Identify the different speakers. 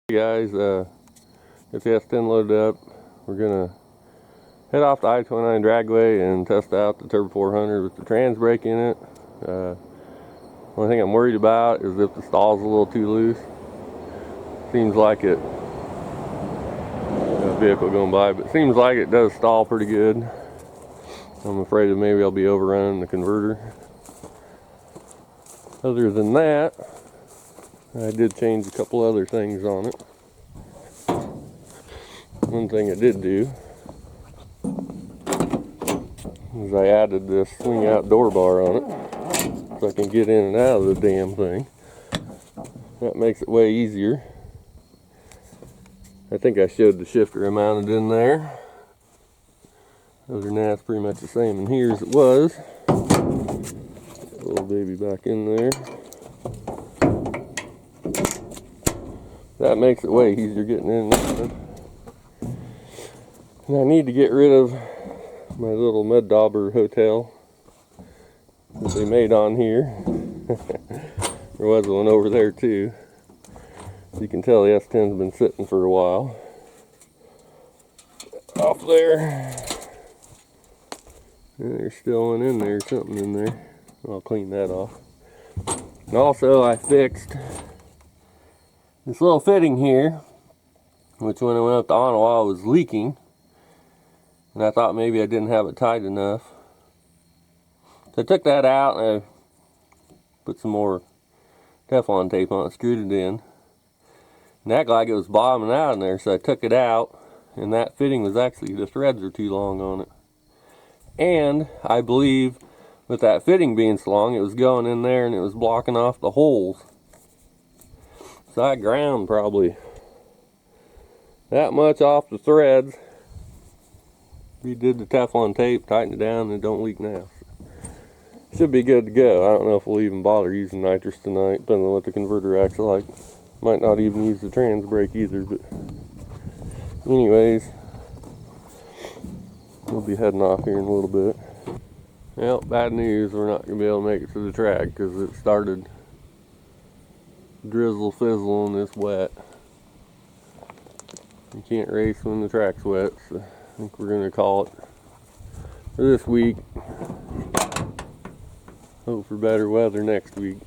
Speaker 1: Hey guys, got the S10 loaded up. We're gonna head off the i29 dragway and test out the th400 with the trans brake in it. Only thing I'm worried about is if the stall's a little too loose. Seems like it, a vehicle going by, but seems like it does stall pretty good. I'm afraid that maybe I'll be overrunning the converter. Other than that, I did change a couple other things on it. One thing I did do is I added this swing out door bar on it so I can get in and out of the damn thing. That makes it way easier. I think I showed the shifter I mounted in there. Other than that, it's pretty much the same in here as it was. Little baby back in there. That makes it way easier getting in there. And I need to get rid of my little mud dauber hotel that they made on here. There was one over there too. You can tell the S10's been sitting for a while. Off there. And there's still one in there, something in there. I'll clean that off. And also I fixed this little fitting here, which when I went up to Ottawa was leaking. And I thought maybe I didn't have it tight enough. So I took that out and I put some more Teflon tape on it, screwed it in. And acted like it was bottoming out in there, so I took it out. And that fitting was actually, the threads are too long on it. And I believe with that fitting being so long, it was going in there and it was blocking off the holes. So I ground probably that much off the threads. Redid the Teflon tape, tightened it down, and it don't leak now. Should be good to go. I don't know if we'll even bother using nitrous tonight, depending on what the converter acts like. Might not even use the trans brake either, but anyways, we'll be heading off here in a little bit. Well, bad news, we're not going to be able to make it to the track because it started drizzle fizzling this wet. You can't race when the track's wet, so I think we're going to call it for this week. Hope for better weather next week.